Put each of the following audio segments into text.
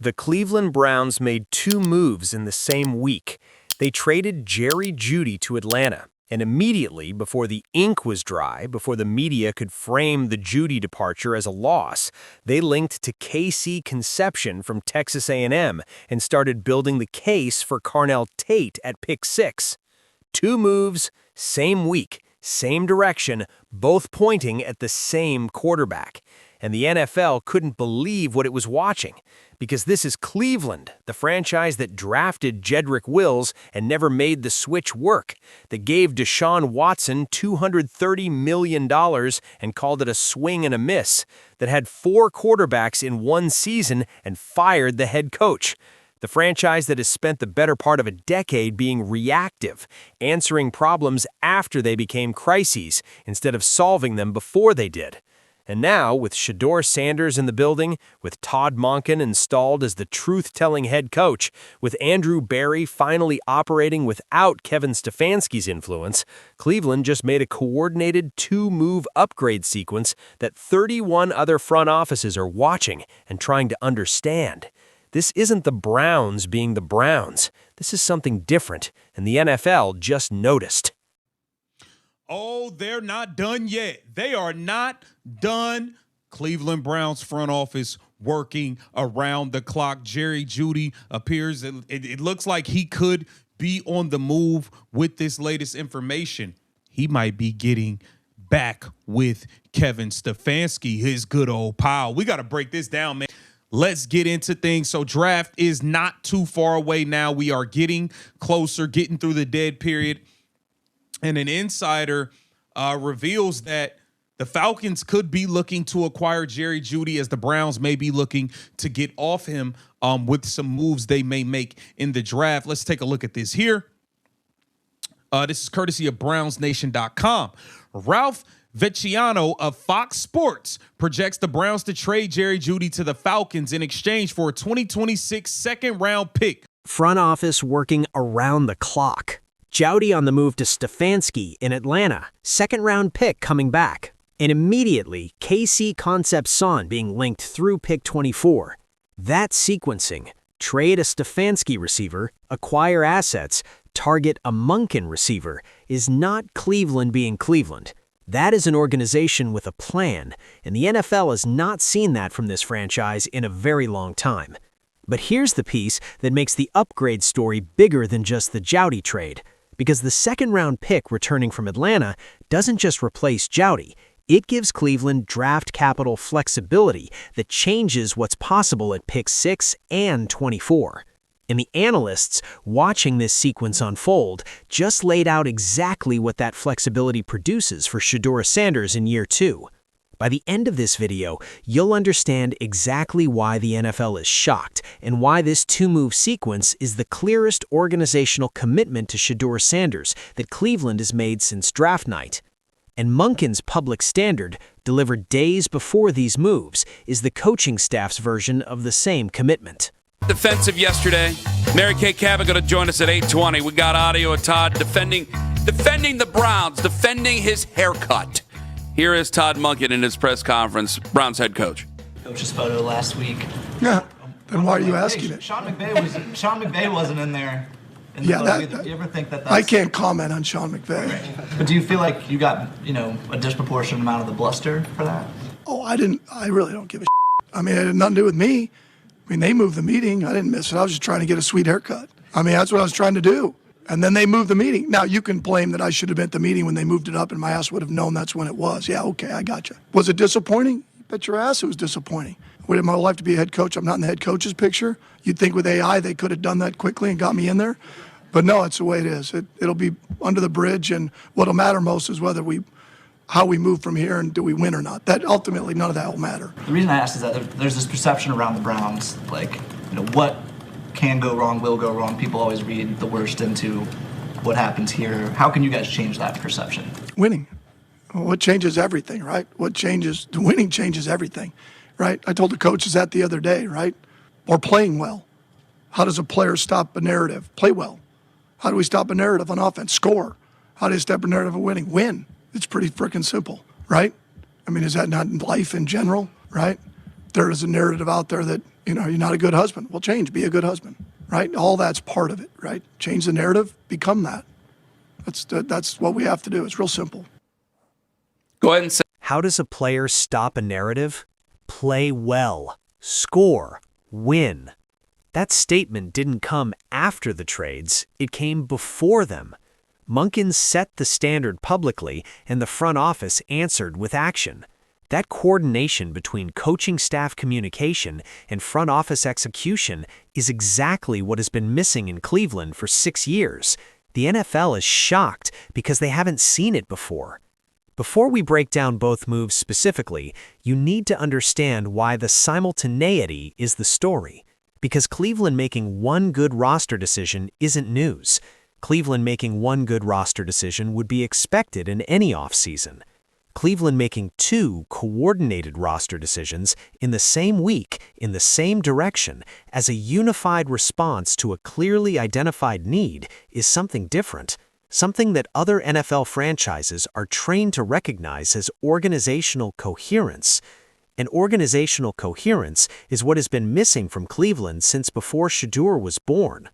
The Cleveland Browns made two moves in the same week. They traded Jerry Jeudy to Atlanta, and immediately, before the ink was dry, before the media could frame the Jeudy departure as a loss, they linked to KC Conception from Texas A&M and started building the case for Carnell Tate at pick 6. Two moves, same week, same direction, both pointing at the same quarterback. And the NFL couldn't believe what it was watching, because this is Cleveland, the franchise that drafted Jedrick Wills and never made the switch work, that gave Deshaun Watson $230 million and called it a swing and a miss, that had 4 quarterbacks in one season and fired the head coach. The franchise that has spent the better part of a decade being reactive, answering problems after they became crises instead of solving them before they did. And now, with Shedeur Sanders in the building, with Todd Monken installed as the truth-telling head coach, with Andrew Berry finally operating without Kevin Stefanski's influence, Cleveland just made a coordinated 2-move upgrade sequence that 31 other front offices are watching and trying to understand. This isn't the Browns being the Browns. This is something different, and the NFL just noticed. Oh, they're not done yet. They are not done. Cleveland Browns front office working around the clock. Jerry Jeudy appears, it looks like he could be on the move with this latest information. He might be getting back with Kevin Stefanski, his good old pal. We got to break this down, man. Let's get into things. So draft is not too far away now. We are getting closer, getting through the dead period. And an insider reveals that the Falcons could be looking to acquire Jerry Jeudy, as the Browns may be looking to get off him with some moves they may make in the draft. Let's take a look at this here. This is courtesy of BrownsNation.com. Ralph Vecchiano of Fox Sports projects the Browns to trade Jerry Jeudy to the Falcons in exchange for a 2026 second-round pick. Front office working around the clock. Jeudy on the move to Stefanski in Atlanta, second-round pick coming back. And immediately, KC Concept Son being linked through pick 24. That sequencing, trade a Stefanski receiver, acquire assets, target a Monken receiver, is not Cleveland being Cleveland. That is an organization with a plan, and the NFL has not seen that from this franchise in a very long time. But here's the piece that makes the upgrade story bigger than just the Jeudy trade, because the second-round pick returning from Atlanta doesn't just replace Jeudy. It gives Cleveland draft capital flexibility that changes what's possible at pick 6 and 24. And the analysts watching this sequence unfold just laid out exactly what that flexibility produces for Shedeur Sanders in year 2. By the end of this video, you'll understand exactly why the NFL is shocked and why this 2-move sequence is the clearest organizational commitment to Shedeur Sanders that Cleveland has made since draft night. And Monken's public standard, delivered days before these moves, is the coaching staff's version of the same commitment. Defensive yesterday. Mary Kay Cabot going to join us at 8:20. We got audio of Todd defending the Browns, defending his haircut. Here is Todd Monken in his press conference, Browns head coach. Coach's photo last week. Yeah. Then why are you asking it? Sean McVay wasn't in there. In the photo either. Do you ever think that that's... I can't comment on Sean McVay. Right. But do you feel like you got, a disproportionate amount of the bluster for that? Oh, I really don't give a shit. I mean, it had nothing to do with me. I mean, they moved the meeting. I didn't miss it. I was just trying to get a sweet haircut. I mean, that's what I was trying to do. And then they moved the meeting. Now, you can blame that I should have been at the meeting when they moved it up and my ass would have known that's when it was. Yeah, okay, I got you. Was it disappointing? You bet your ass it was disappointing. Would my life to be a head coach? I'm not in the head coach's picture. You'd think with AI they could have done that quickly and got me in there. But no, it's the way it is. It'll be under the bridge, and what'll matter most is how we move from here and do we win or not. That ultimately, none of that will matter. The reason I asked is that there's this perception around the Browns, what can go wrong, will go wrong. People always read the worst into what happens here. How can you guys change that perception? Winning. What changes everything, right? Winning changes everything, right? I told the coaches that the other day, right? Or playing well. How does a player stop a narrative? Play well. How do we stop a narrative on offense? Score. How do you stop a narrative of winning? Win. It's pretty freaking simple, right? I mean, is that not life in general, right? there is a narrative out there that, you're not a good husband. Well, change, be a good husband, right? All that's part of it, right? Change the narrative, become that. That's what we have to do. It's real simple. Go ahead and say. How does a player stop a narrative? Play well, score, win. That statement didn't come after the trades, it came before them. Monken set the standard publicly, and the front office answered with action. That coordination between coaching staff communication and front office execution is exactly what has been missing in Cleveland for 6 years. The NFL is shocked because they haven't seen it before. Before we break down both moves specifically, you need to understand why the simultaneity is the story. Because Cleveland making one good roster decision isn't news. Cleveland making one good roster decision would be expected in any offseason. Cleveland making two coordinated roster decisions in the same week, in the same direction, as a unified response to a clearly identified need is something different. Something that other NFL franchises are trained to recognize as organizational coherence. And organizational coherence is what has been missing from Cleveland since before Shedeur was born.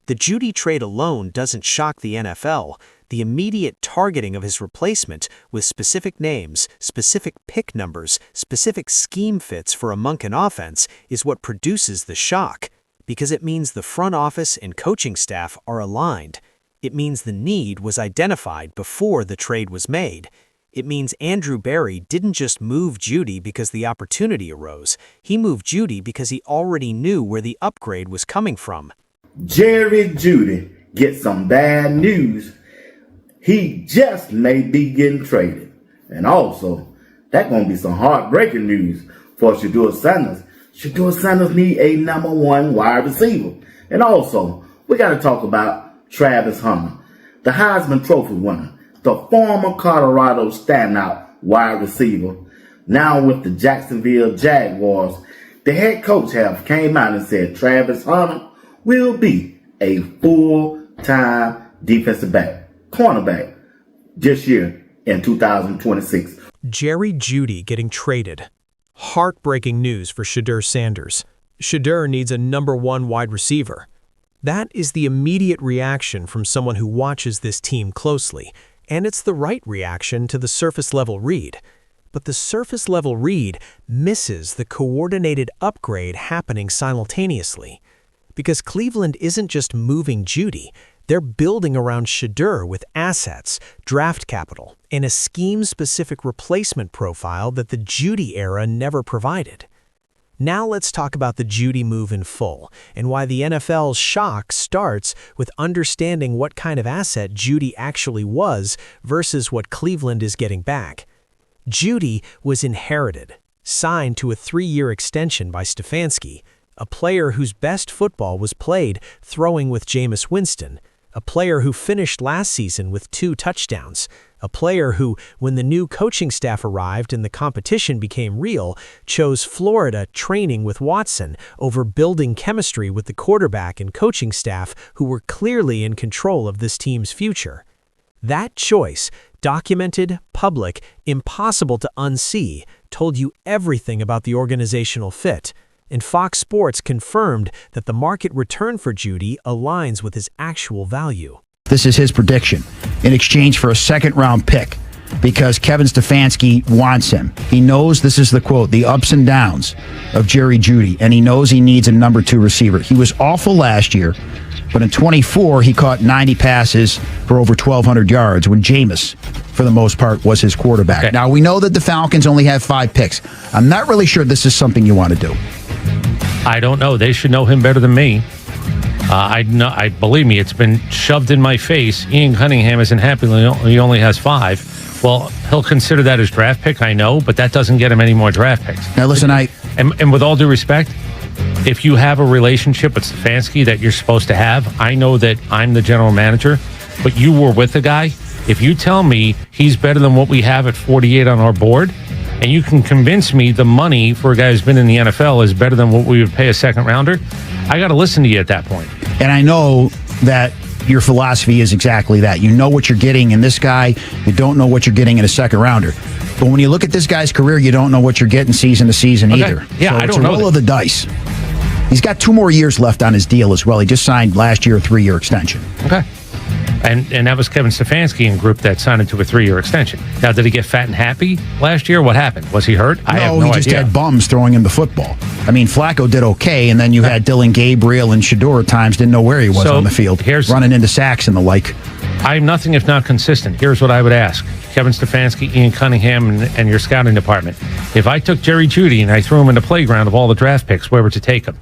The Jeudy trade alone doesn't shock the NFL. The immediate targeting of his replacement with specific names, specific pick numbers, specific scheme fits for a Monken offense is what produces the shock, because it means the front office and coaching staff are aligned. It means the need was identified before the trade was made. It means Andrew Berry didn't just move Jeudy because the opportunity arose. He moved Jeudy because he already knew where the upgrade was coming from. Jerry Jeudy gets some bad news. He just may be getting traded. And also, that's going to be some heartbreaking news for Shedeur Sanders. Shedeur Sanders need a number one wide receiver. And also, we got to talk about Travis Hunter, the Heisman Trophy winner, the former Colorado standout wide receiver, now with the Jacksonville Jaguars. The head coach came out and said Travis Hunter will be a full-time defensive back, cornerback, this year in 2026. Jerry Jeudy getting traded. Heartbreaking news for Shedeur Sanders. Shedeur needs a number one wide receiver. That is the immediate reaction from someone who watches this team closely, and it's the right reaction to the surface-level read. But the surface-level read misses the coordinated upgrade happening simultaneously. Because Cleveland isn't just moving Jeudy, they're building around Shedeur with assets, draft capital, and a scheme-specific replacement profile that the Jeudy era never provided. Now let's talk about the Jeudy move in full, and why the NFL's shock starts with understanding what kind of asset Jeudy actually was versus what Cleveland is getting back. Jeudy was inherited, signed to a 3-year extension by Stefanski, a player whose best football was played throwing with Jameis Winston, a player who finished last season with 2 touchdowns, a player who, when the new coaching staff arrived and the competition became real, chose Florida training with Watson over building chemistry with the quarterback and coaching staff who were clearly in control of this team's future. That choice, documented, public, impossible to unsee, told you everything about the organizational fit. And Fox Sports confirmed that the market return for Jeudy aligns with his actual value. This is his prediction in exchange for a second-round pick because Kevin Stefanski wants him. He knows, this is the quote, the ups and downs of Jerry Jeudy, and he knows he needs a number 2 receiver. He was awful last year, but in 24, he caught 90 passes for over 1,200 yards when Jameis, for the most part, was his quarterback. Okay. Now, we know that the Falcons only have 5 picks. I'm not really sure this is something you want to do. I don't know. They should know him better than me. I believe me, it's been shoved in my face. Ian Cunningham isn't happy. He only has 5. Well, he'll consider that his draft pick, I know, but that doesn't get him any more draft picks. Now, listen, and with all due respect, if you have a relationship with Stefanski that you're supposed to have, I know that I'm the general manager, but you were with the guy. If you tell me he's better than what we have at 48 on our board, and you can convince me the money for a guy who's been in the NFL is better than what we would pay a second rounder, I got to listen to you at that point. And I know that your philosophy is exactly that. You know what you're getting in this guy. You don't know what you're getting in a second rounder. But when you look at this guy's career, you don't know what you're getting season to season either. Yeah, so I it's don't a know roll of the dice. He's got 2 more years left on his deal as well. He just signed last year a 3-year extension. Okay. And that was Kevin Stefanski and group that signed him to a 3-year extension. Now, did he get fat and happy last year? What happened? Was he hurt? I have no he just idea. had bums throwing him the football. I mean, Flacco did okay, and then you had Dylan Gabriel and Shedeur at times didn't know where he was on the field, running into sacks and the like. I'm nothing if not consistent. Here's what I would ask. Kevin Stefanski, Ian Cunningham, and your scouting department. If I took Jerry Jeudy and I threw him in the playground of all the draft picks, where would you take him?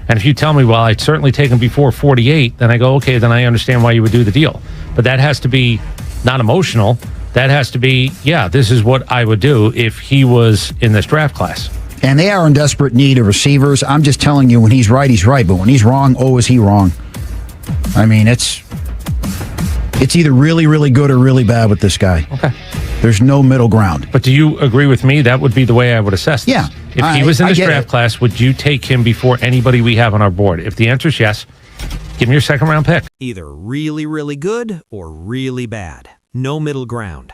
And if you tell me, well, I'd certainly take him before 48, then I go, okay, then I understand why you would do the deal. But that has to be not emotional. That has to be, yeah, this is what I would do if he was in this draft class. And they are in desperate need of receivers. I'm just telling you, when he's right, he's right. But when he's wrong, oh, is he wrong? I mean, it's either really, really good or really bad with this guy. Okay. There's no middle ground. But do you agree with me? That would be the way I would assess this. Yeah. If he was in this draft class, would you take him before anybody we have on our board? If the answer is yes, give him your second-round pick. Either really, really good or really bad. No middle ground.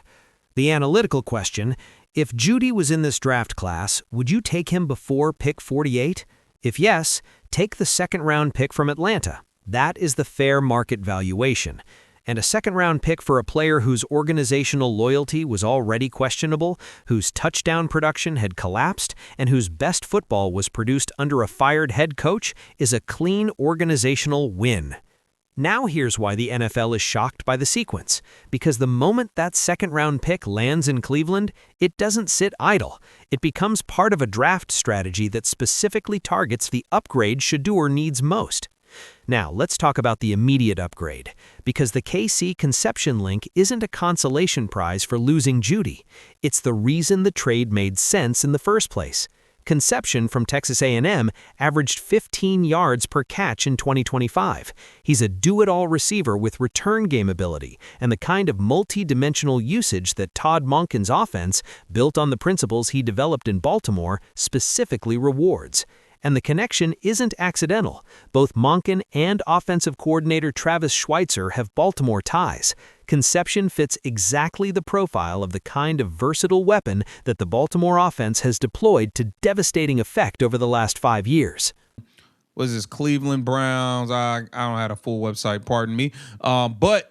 The analytical question, if Jeudy was in this draft class, would you take him before pick 48? If yes, take the second-round pick from Atlanta. That is the fair market valuation. And a second-round pick for a player whose organizational loyalty was already questionable, whose touchdown production had collapsed, and whose best football was produced under a fired head coach is a clean organizational win. Now here's why the NFL is shocked by the sequence. Because the moment that second-round pick lands in Cleveland, it doesn't sit idle. It becomes part of a draft strategy that specifically targets the upgrade Shedeur needs most. Now, let's talk about the immediate upgrade, because the KC Conception link isn't a consolation prize for losing Jeudy. It's the reason the trade made sense in the first place. Conception from Texas A&M averaged 15 yards per catch in 2025. He's a do-it-all receiver with return game ability and the kind of multi-dimensional usage that Todd Monken's offense, built on the principles he developed in Baltimore, specifically rewards. And the connection isn't accidental. Both Monken and offensive coordinator Travis Schweitzer have Baltimore ties. Conception fits exactly the profile of the kind of versatile weapon that the Baltimore offense has deployed to devastating effect over the last 5 years. Was this Cleveland Browns? I don't have a full website, pardon me. But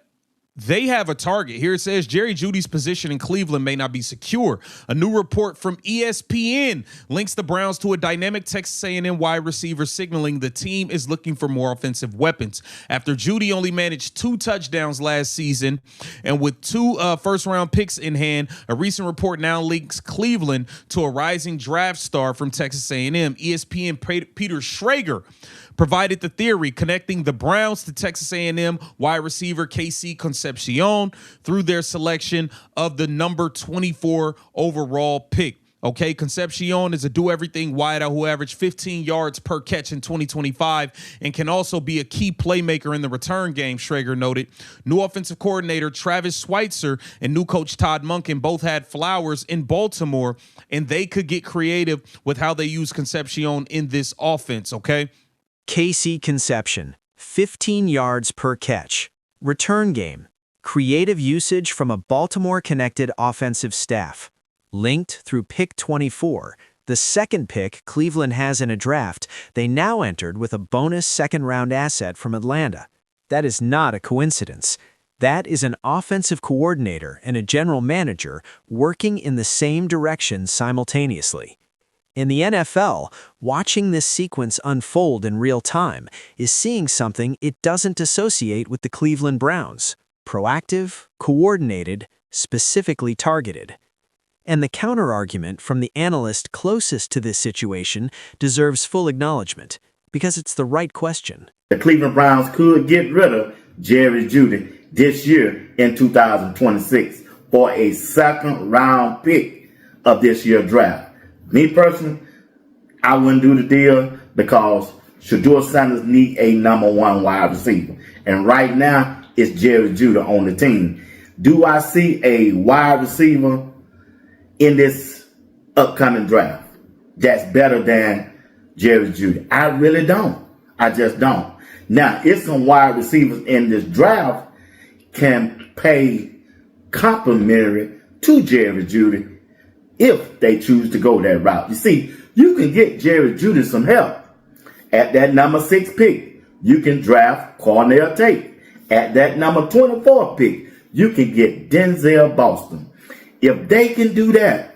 they have a target. Here it says Jerry Jeudy's position in Cleveland may not be secure. A new report from ESPN links the Browns to a dynamic Texas A&M wide receiver, signaling the team is looking for more offensive weapons. After Jeudy only managed 2 touchdowns last season, and with 2 first-round picks in hand, a recent report now links Cleveland to a rising draft star from Texas A&M. ESPN Peter Schrager provided the theory connecting the Browns to Texas A&M wide receiver KC Concepcion through their selection of the number 24 overall pick. Okay, Concepcion is a do-everything wideout who averaged 15 yards per catch in 2025 and can also be a key playmaker in the return game, Schrager noted. New offensive coordinator Travis Schweitzer and new coach Todd Monken both had flowers in Baltimore, and they could get creative with how they use Concepcion in this offense, okay? KC Conception, 15 yards per catch. Return game, creative usage from a Baltimore-connected offensive staff. Linked through pick 24, the second pick Cleveland has in a draft, they now entered with a bonus second-round asset from Atlanta. That is not a coincidence. That is an offensive coordinator and a general manager working in the same direction simultaneously. In the NFL, watching this sequence unfold in real time is seeing something it doesn't associate with the Cleveland Browns: proactive, coordinated, specifically targeted. And the counterargument from the analyst closest to this situation deserves full acknowledgement, because it's the right question. The Cleveland Browns could get rid of Jerry Jeudy this year in 2026 for a second-round pick of this year's draft. Me personally, I wouldn't do the deal because Shedeur Sanders need a number 1 wide receiver. And right now, it's Jerry Jeudy on the team. Do I see a wide receiver in this upcoming draft that's better than Jerry Jeudy? I really don't. I just don't. Now, if some wide receivers in this draft can pay complimentary to Jerry Jeudy, if they choose to go that route. You see, you can get Jerry Jeudy some help. At that number 6 pick, you can draft Cornell Tate. At that number 24 pick, you can get Denzel Boston. If they can do that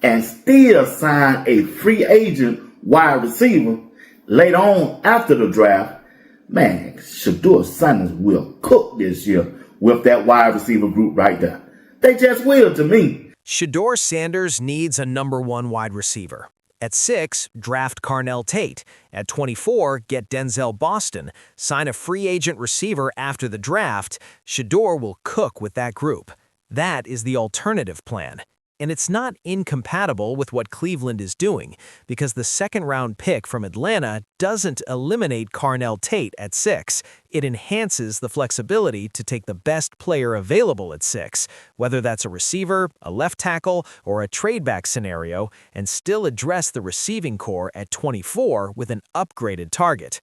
and still sign a free agent wide receiver later on after the draft, man, Shedeur Sanders will cook this year with that wide receiver group right there. They just will to me. Shedeur Sanders needs a number 1 wide receiver. At 6, draft Cornell Tate. At 24, get Denzel Boston. Sign a free agent receiver after the draft. Shedeur will cook with that group. That is the alternative plan. And it's not incompatible with what Cleveland is doing, because the second-round pick from Atlanta doesn't eliminate Cornell Tate at 6. It enhances the flexibility to take the best player available at 6, whether that's a receiver, a left tackle, or a trade-back scenario, and still address the receiving core at 24 with an upgraded target.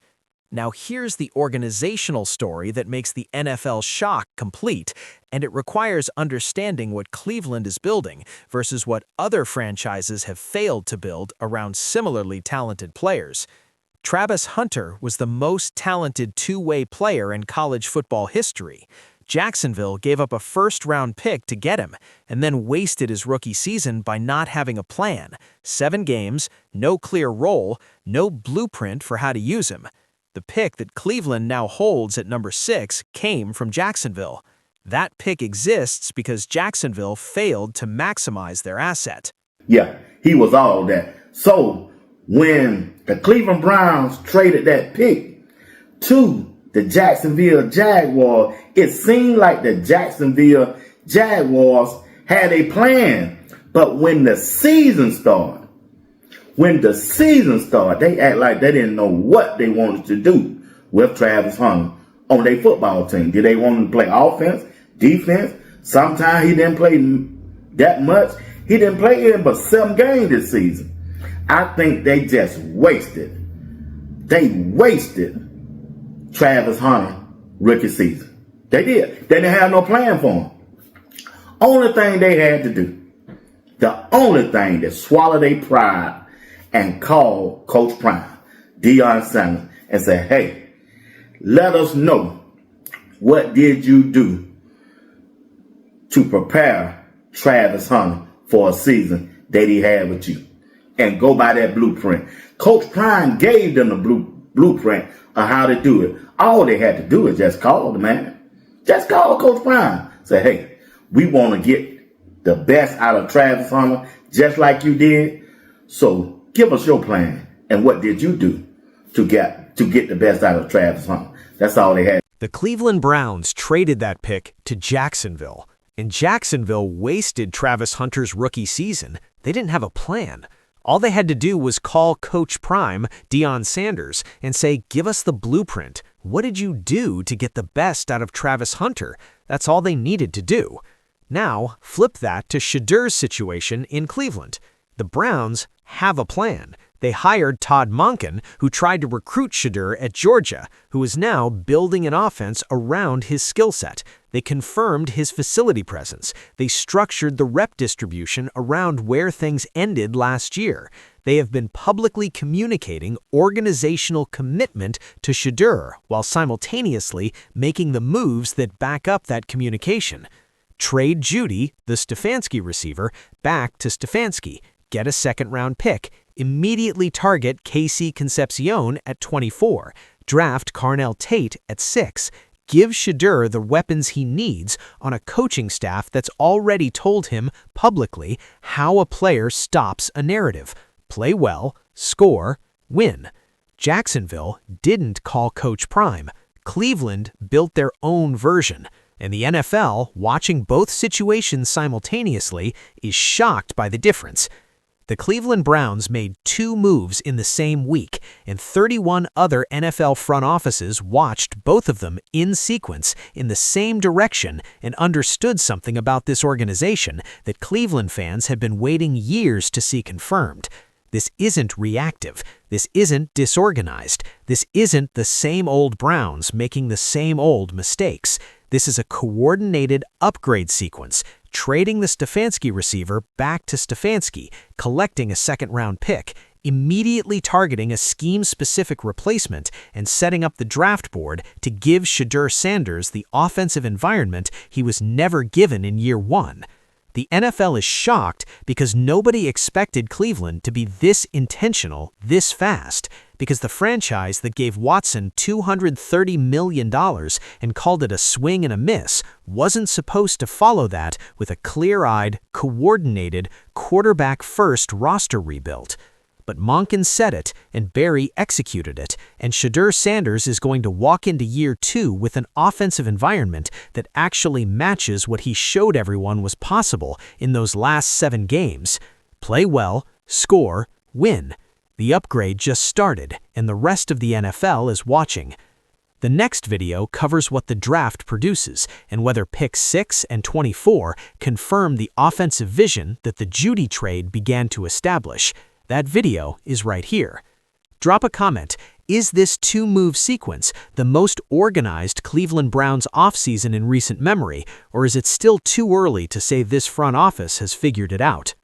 Now here's the organizational story that makes the NFL shock complete, and it requires understanding what Cleveland is building versus what other franchises have failed to build around similarly talented players. Travis Hunter was the most talented two-way player in college football history. Jacksonville gave up a first-round pick to get him, and then wasted his rookie season by not having a plan. 7 games, no clear role, no blueprint for how to use him. The pick that Cleveland now holds at number 6 came from Jacksonville. That pick exists because Jacksonville failed to maximize their asset. Yeah, he was all that. So when the Cleveland Browns traded that pick to the Jacksonville Jaguars, it seemed like the Jacksonville Jaguars had a plan. But when the season started, they act like they didn't know what they wanted to do with Travis Hunter on their football team. Did they want him to play offense, defense? Sometimes he didn't play that much. He didn't play in but 7 games this season. I think they just wasted. They wasted Travis Hunter rookie season. They did. They didn't have no plan for him. Only thing they had to do, the only thing that swallowed their pride and call Coach Prime, Deion Sanders, and say, hey, let us know what did you do to prepare Travis Hunter for a season that he had with you, and go by that blueprint. Coach Prime gave them the blueprint of how to do it. All they had to do is just call the man. Just call Coach Prime. Say, hey, we want to get the best out of Travis Hunter just like you did. So give us your plan, and what did you do to get the best out of Travis Hunter? That's all they had. The Cleveland Browns traded that pick to Jacksonville, and Jacksonville wasted Travis Hunter's rookie season. They didn't have a plan. All they had to do was call Coach Prime, Deion Sanders, and say, give us the blueprint. What did you do to get the best out of Travis Hunter? That's all they needed to do. Now, flip that to Shedeur's situation in Cleveland. The Browns have a plan. They hired Todd Monken, who tried to recruit Shedeur at Georgia, who is now building an offense around his skill set. They confirmed his facility presence. They structured the rep distribution around where things ended last year. They have been publicly communicating organizational commitment to Shedeur while simultaneously making the moves that back up that communication. Trade Jeudy, the Stefanski receiver, back to Stefanski. Get a second-round pick. Immediately target Casey Concepcion at 24. Draft Cornell Tate at 6. Give Shedeur the weapons he needs on a coaching staff that's already told him publicly how a player stops a narrative. Play well, score, win. Jacksonville didn't call Coach Prime. Cleveland built their own version. And the NFL, watching both situations simultaneously, is shocked by the difference. The Cleveland Browns made 2 moves in the same week, and 31 other NFL front offices watched both of them in sequence in the same direction and understood something about this organization that Cleveland fans had been waiting years to see confirmed. This isn't reactive. This isn't disorganized. This isn't the same old Browns making the same old mistakes. This is a coordinated upgrade sequence. trading the Stefanski receiver back to Stefanski, collecting a second-round pick, immediately targeting a scheme-specific replacement, and setting up the draft board to give Shedeur Sanders the offensive environment he was never given in year one. The NFL is shocked because nobody expected Cleveland to be this intentional this fast, because the franchise that gave Watson $230 million and called it a swing and a miss wasn't supposed to follow that with a clear-eyed, coordinated, quarterback-first roster rebuild. But Monken said it, and Barry executed it, and Shedeur Sanders is going to walk into year two with an offensive environment that actually matches what he showed everyone was possible in those last 7 games. Play well, score, win. The upgrade just started, and the rest of the NFL is watching. The next video covers what the draft produces and whether picks 6 and 24 confirm the offensive vision that the Jeudy trade began to establish. That video is right here. Drop a comment. Is this 2-move sequence the most organized Cleveland Browns offseason in recent memory, or is it still too early to say this front office has figured it out?